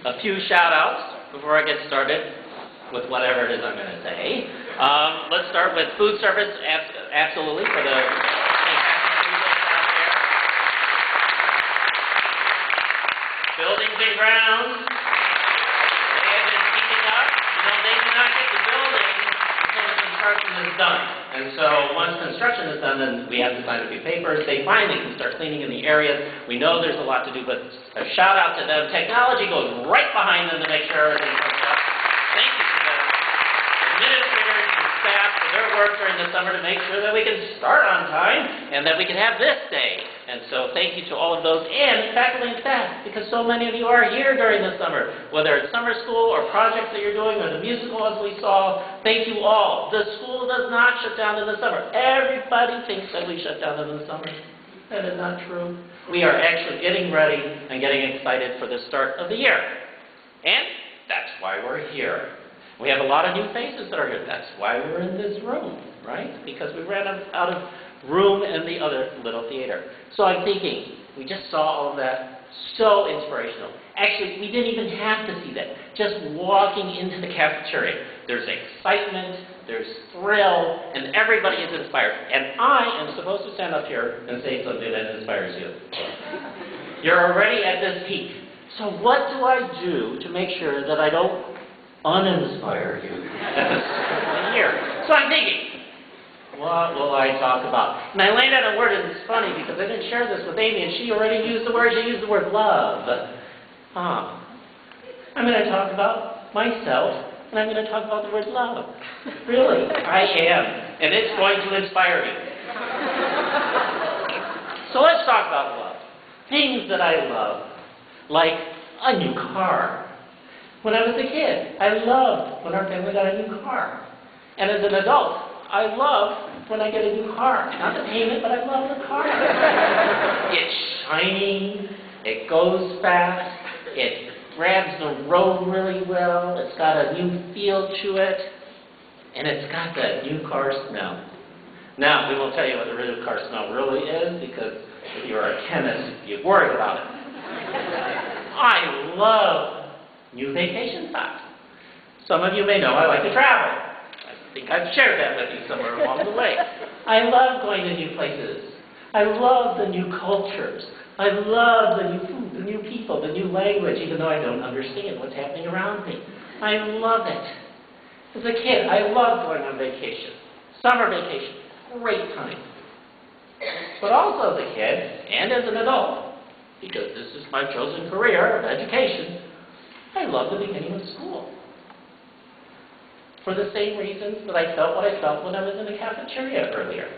a few shout-outs before I get started with whatever it is I'm going to say. Let's start with food service, absolutely, for the fantastic food that's out there. Buildings and grounds, they have been keeping up. You know, they do not get the building until the construction is done. And so once construction is done, then we have to sign a few papers. They finally can start cleaning in the areas. We know there's a lot to do, but a shout out to them. Technology goes right behind them to make sure everything comes up. Thank you to them. Administrators and staff for their work during the summer to make sure that we can start on time and that we can have this day. And so thank you to all of those and faculty and staff, because so many of you are here during the summer, whether it's summer school or projects that you're doing or the musical as we saw. Thank you all. The school does not shut down in the summer. Everybody thinks that we shut down in the summer. That is not true. We are actually getting ready and getting excited for the start of the year. And that's why we're here. We have a lot of new faces that are here. That's why we're in this room, right? Because we ran out of room in the other little theater. So I'm thinking, we just saw all of that. So inspirational. Actually, we didn't even have to see that. Just walking into the cafeteria, there's excitement, there's thrill, and everybody is inspired. And I am supposed to stand up here and say something that inspires you. You're already at this peak. So what do I do to make sure that I don't uninspire you at this point in the year? So I'm thinking, what will I talk about? And I landed on a word, and it's funny because I didn't share this with Amy, and she already used the word. She used the word love. I'm going to talk about myself, and I'm going to talk about the word love. Really, I am. And it's going to inspire you. So let's talk about love. Things that I love, like a new car. When I was a kid, I loved when our family got a new car. And as an adult, I love when I get a new car. Not the payment, but I love the car. It's shining, it goes fast, it grabs the road really well, it's got a new feel to it, and it's got that new car smell. Now, we won't tell you what the new car smell really is, because if you're a chemist, you'd worry about it. I love new vacation spots. Some of you may know I like to travel. I think I've shared that with you somewhere along the way. I love going to new places. I love the new cultures. I love the new food, the new people, the new language, even though I don't understand what's happening around me. I love it. As a kid, I loved going on vacation. Summer vacation, great time. But also as a kid, and as an adult, because this is my chosen career of education, I love the beginning of school. For the same reasons that I felt what I felt when I was in the cafeteria earlier.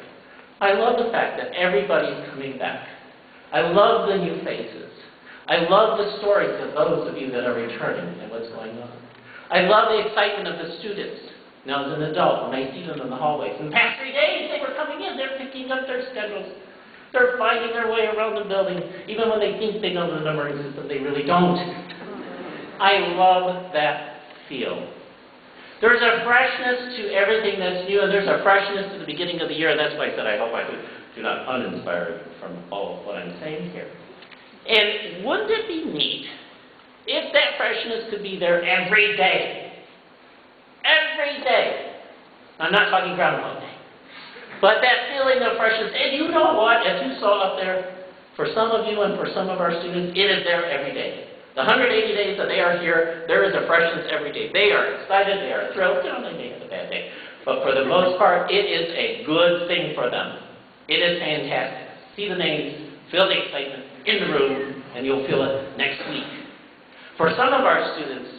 I love the fact that everybody's coming back. I love the new faces. I love the stories of those of you that are returning and what's going on. I love the excitement of the students. Now as an adult, when I see them in the hallways, in the past 3 days they were coming in, they're picking up their schedules. They're finding their way around the building. Even when they think they know the numbering system, they really don't. I love that feel. There's a freshness to everything that's new, and there's a freshness to the beginning of the year, and that's why I said I hope I do not uninspire you from all of what I'm saying here. And wouldn't it be neat if that freshness could be there every day? Every day. I'm not talking Groundhog Day. But that feeling of freshness, and you know what, as you saw up there, for some of you and for some of our students, it is there every day. The 180 days that they are here, there is a freshness every day. They are excited, they are thrilled. You know, they may have a bad day. But for the most part, it is a good thing for them. It is fantastic. See the names, feel the excitement in the room, and you'll feel it next week. For some of our students,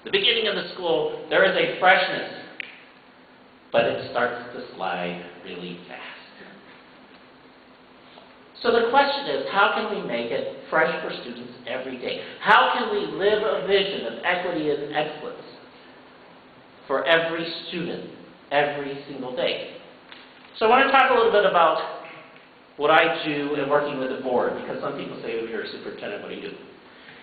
the beginning of the school, there is a freshness, but it starts to slide really fast. So the question is, how can we make it fresh for students every day? How can we live a vision of equity and excellence for every student every single day? So I want to talk a little bit about what I do in working with the board, because some people say, oh, you're a superintendent, what do you do?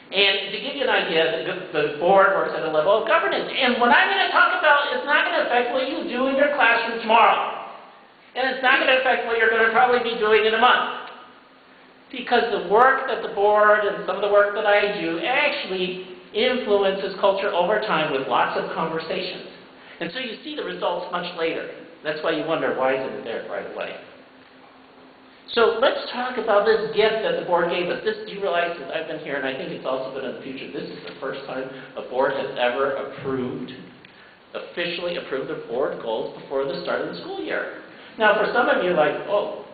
And to give you an idea, the board works at a level of governance. And what I'm going to talk about is not going to affect what you do in your classroom tomorrow. And it's not going to affect what you're going to probably be doing in a month. Because the work that the board and some of the work that I do actually influences culture over time with lots of conversations. And so you see the results much later. That's why you wonder, why isn't it there right away? So let's talk about this gift that the board gave us. Do you realize that I've been here, and I think it's also been in the future, this is the first time a board has ever officially approved the board goals before the start of the school year. Now, for some of you, like, oh,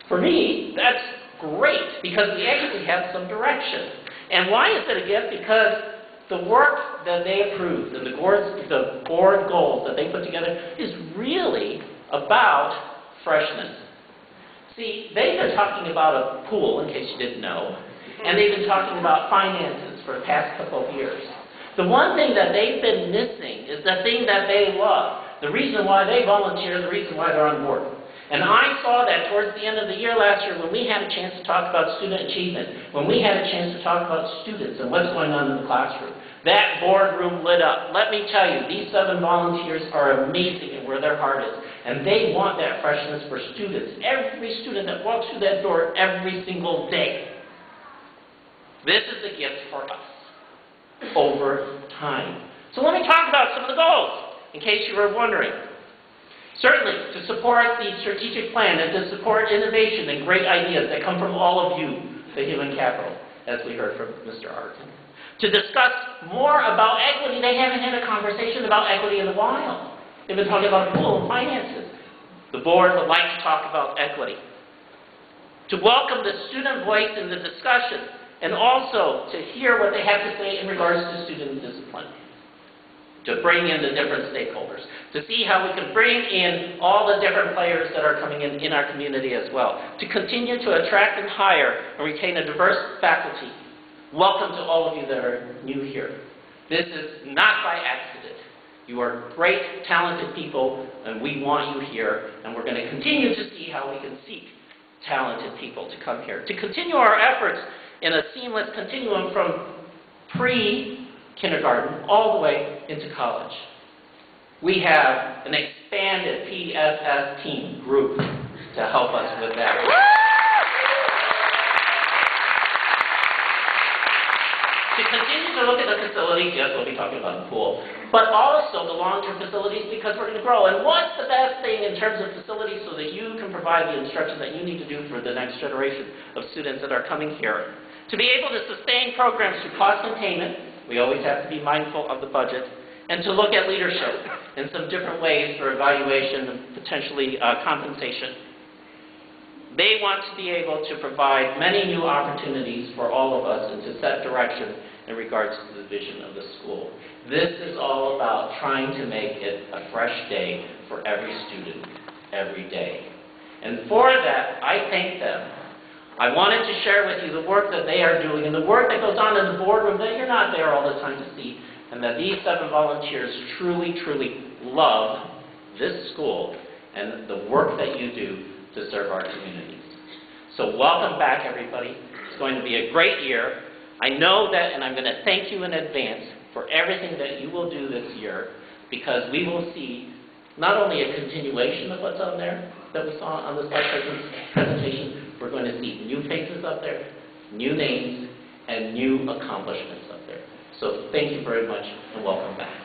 for me, that's great, because we actually have some direction. And why is it a gift? Because the work that they approved and the board goals that they put together is really about freshness. See, they've been talking about a pool, in case you didn't know, and they've been talking about finances for the past couple of years. The one thing that they've been missing is the thing that they love, the reason why they volunteer, the reason why they're on board. And I saw that towards the end of the year last year when we had a chance to talk about student achievement, when we had a chance to talk about students and what's going on in the classroom. That boardroom lit up. Let me tell you, these 7 volunteers are amazing at where their heart is. And they want that freshness for students. Every student that walks through that door every single day. This is a gift for us over time. So let me talk about some of the goals, in case you were wondering. Certainly, to support the strategic plan and to support innovation and great ideas that come from all of you, the human capital, as we heard from Mr. Arkin. To discuss more about equity, they haven't had a conversation about equity in a while. They've been talking about pool and finances. The board would like to talk about equity. To welcome the student voice in the discussion, and also to hear what they have to say in regards to student discipline. To bring in the different stakeholders. To see how we can bring in all the different players that are coming in our community as well. To continue to attract and hire and retain a diverse faculty. Welcome to all of you that are new here. This is not by accident. You are great, talented people, and we want you here, and we're going to continue to see how we can seek talented people to come here. To continue our efforts in a seamless continuum from pre-kindergarten all the way into college. We have an expanded PSS team group to help us with that. To continue to look at the facilities, yes, we'll be talking about the pool, but also the long-term facilities because we're going to grow. And what's the best thing in terms of facilities so that you can provide the instruction that you need to do for the next generation of students that are coming here? To be able to sustain programs through cost containment, we always have to be mindful of the budget, and to look at leadership in some different ways for evaluation and potentially compensation. They want to be able to provide many new opportunities for all of us and to set direction in regards to the vision of the school. This is all about trying to make it a fresh day for every student, every day. And for that, I thank them. I wanted to share with you the work that they are doing and the work that goes on in the boardroom that you're not there all the time to see, and that these 7 volunteers truly, truly love this school and the work that you do to serve our communities. So welcome back, everybody. It's going to be a great year. I know that, and I'm going to thank you in advance for everything that you will do this year, because we will see not only a continuation of what's on there that we saw on the slide presentation, we're going to see new faces up there, new names, and new accomplishments up there. So thank you very much, and welcome back.